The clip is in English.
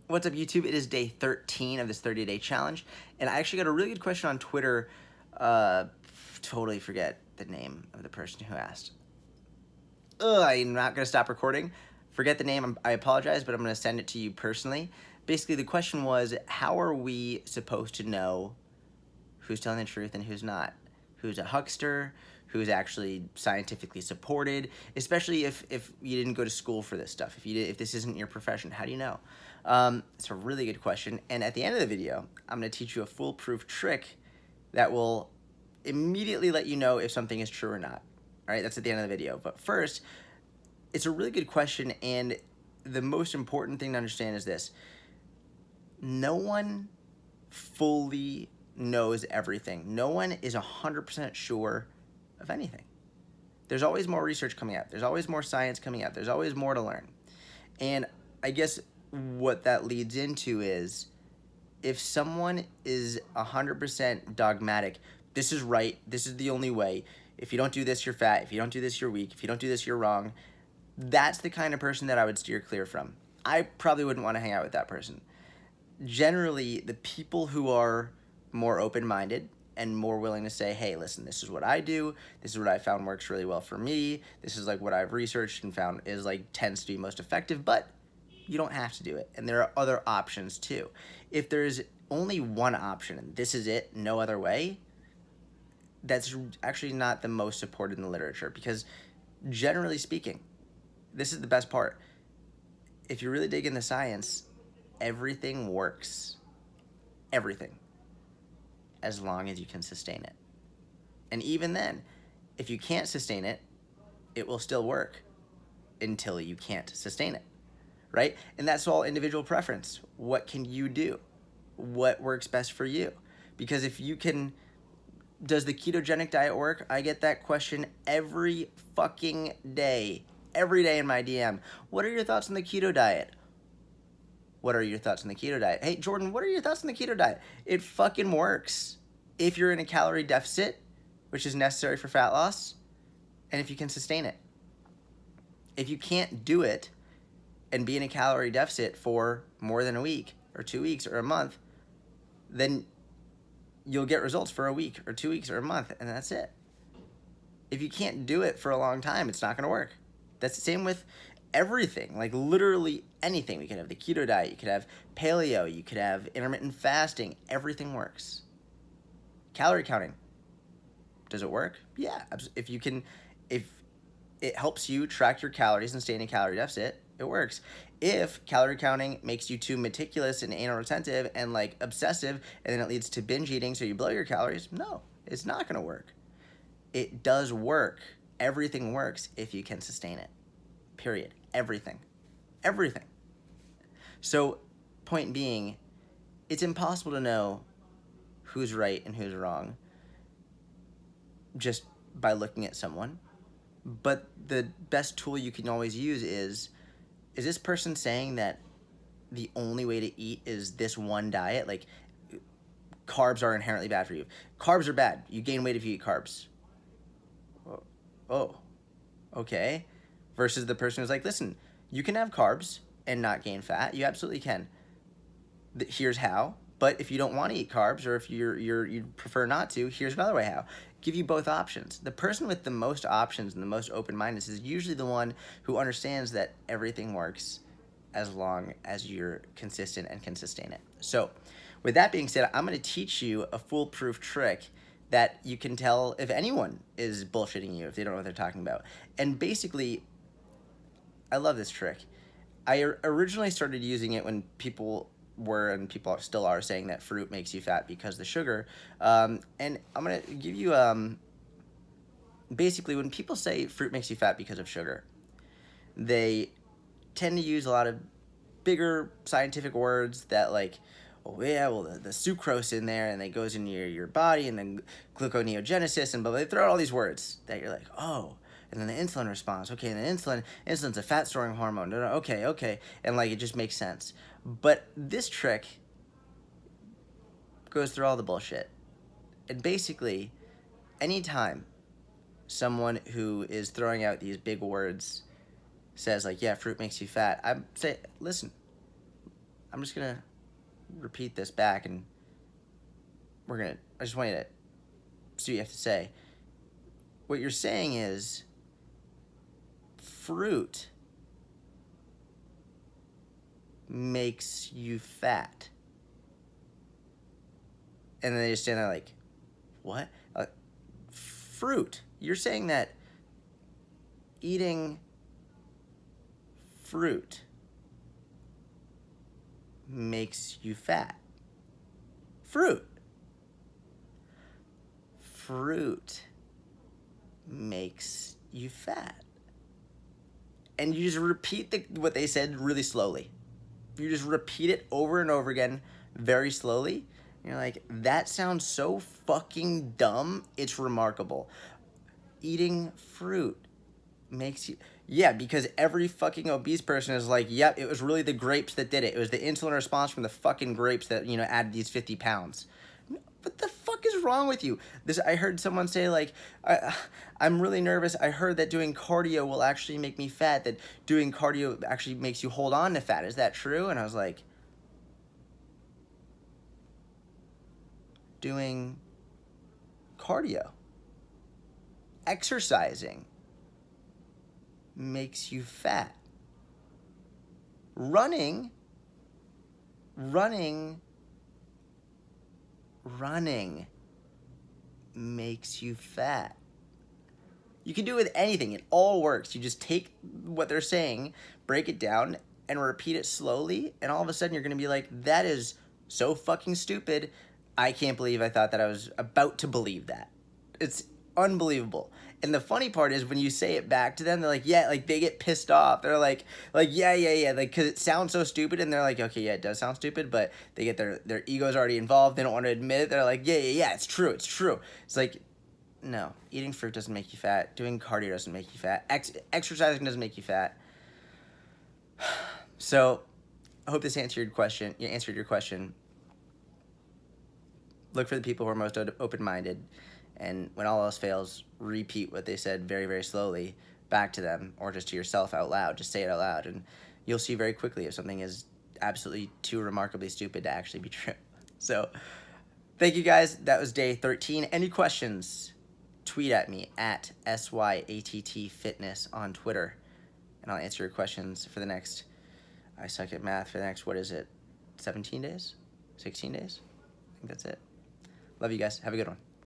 What's up, YouTube? It is day 13 of this 30-day challenge, and I actually got a really good question on Twitter. Totally forget the name of the person who asked. I'm not going to stop recording. Forget the name. I apologize, but I'm going to send it to you personally. Basically, the question was, how are we supposed to know who's telling the truth and who's not? Who's a huckster? Who's actually scientifically supported? Especially if you didn't go to school for this stuff. If this isn't your profession, how do you know? It's a really good question. And at the end of the video, I'm going to teach you a foolproof trick that will immediately let you know if something is true or not. All right, that's at the end of the video. But first, it's a really good question, and the most important thing to understand is this. No one fully knows everything. No one is 100% sure of anything. There's always more research coming out. There's always more science coming out. There's always more to learn. And I guess what that leads into is, if someone is 100% dogmatic, this is right, this is the only way, if you don't do this, you're fat, if you don't do this, you're weak, if you don't do this, you're wrong, that's the kind of person that I would steer clear from. I probably wouldn't want to hang out with that person. Generally, the people who are more open-minded and more willing to say, hey, listen, this is what I do, this is what I found works really well for me, this is like what I've researched and found is like tends to be most effective, but you don't have to do it. And there are other options too. If there's only one option and this is it, no other way, that's actually not the most supported in the literature, because generally speaking, this is the best part. If you really dig into science, everything works. Everything. As long as you can sustain it. And even then, if you can't sustain it, it will still work until you can't sustain it. Right? And that's all individual preference. What can you do? What works best for you? Because if you can, does the ketogenic diet work? I get that question every fucking day. Every day in my DM. What are your thoughts on the keto diet? What are your thoughts on the keto diet? Hey, Jordan, what are your thoughts on the keto diet? It fucking works. If you're in a calorie deficit, which is necessary for fat loss, and if you can sustain it. If you can't do it, and be in a calorie deficit for more than a week or 2 weeks or a month, then you'll get results for a week or 2 weeks or a month, and that's it. If you can't do it for a long time, it's not going to work. That's the same with everything, like literally anything. We could have the keto diet, you could have paleo, you could have intermittent fasting. Everything works. Calorie counting, does it work? Yeah. If it helps you track your calories and stay in a calorie deficit, it works. If calorie counting makes you too meticulous and anal retentive and like obsessive, and then it leads to binge eating so you blow your calories, no, it's not going to work. It does work. Everything works if you can sustain it. Period. Everything. Everything. So, point being, it's impossible to know who's right and who's wrong just by looking at someone. But the best tool you can always use is this person saying that the only way to eat is this one diet? Like, carbs are inherently bad for you. Carbs are bad. You gain weight if you eat carbs. Oh, okay. Versus the person who's like, listen, you can have carbs and not gain fat. You absolutely can. Here's how. But if you don't want to eat carbs, or if you prefer not to, here's another way how. Give you both options. The person with the most options and the most open-mindedness is usually the one who understands that everything works as long as you're consistent and can sustain it. So with that being said, I'm going to teach you a foolproof trick that you can tell if anyone is bullshitting you, if they don't know what they're talking about. And basically, I love this trick. I originally started using it when people were, and people still are, saying that fruit makes you fat because of the sugar. And I'm going to give you, basically, when people say fruit makes you fat because of sugar, they tend to use a lot of bigger scientific words that, like, oh yeah, well, the sucrose in there, and it goes into your body, and then gluconeogenesis, and blah, blah. They throw out all these words that you're like, oh, and then the insulin response, okay, and the insulin's a fat-storing hormone, no, okay, and like, it just makes sense. But this trick goes through all the bullshit. And basically, anytime someone who is throwing out these big words says, like, yeah, fruit makes you fat, I say, listen, I'm just going to repeat this back, and I just want you to see what you have to say. What you're saying is fruit makes you fat. And then they just stand there like, what? Fruit. You're saying that eating fruit makes you fat. Fruit. Fruit makes you fat. And you just repeat what they said really slowly. You just repeat it over and over again very slowly. And you're like, that sounds so fucking dumb, it's remarkable. Eating fruit makes you... Yeah, because every fucking obese person is like, yep, it was really the grapes that did it. It was the insulin response from the fucking grapes that, added these 50 pounds. What the fuck is wrong with you? I heard someone say, like, I'm really nervous. I heard that doing cardio will actually make me fat, that doing cardio actually makes you hold on to fat. Is that true? And I was like, doing cardio, exercising makes you fat. Running makes you fat. You can do it with anything. It all works. You just take what they're saying, break it down, and repeat it slowly, and all of a sudden you're going to be like, that is so fucking stupid. I can't believe I thought that I was about to believe that. It's unbelievable. And the funny part is when you say it back to them, they're like, yeah, like they get pissed off. They're like, yeah, like, because it sounds so stupid, and they're like, okay, yeah, it does sound stupid, but they get their ego's already involved. They don't want to admit it. They're like, yeah, it's true. It's like, no, eating fruit doesn't make you fat. Doing cardio doesn't make you fat. Exercising doesn't make you fat. So, I hope this answered your question. Look for the people who are most open-minded, and when all else fails, repeat what they said very, very slowly back to them, or just to yourself out loud. Just say it out loud, and you'll see very quickly if something is absolutely too remarkably stupid to actually be true. So, thank you guys. That was day 13. Any questions? Tweet at me at SYATT on Twitter, and I'll answer your questions for the next, I suck at math, for the next, 17 days? 16 days? I think that's it. Love you guys. Have a good one.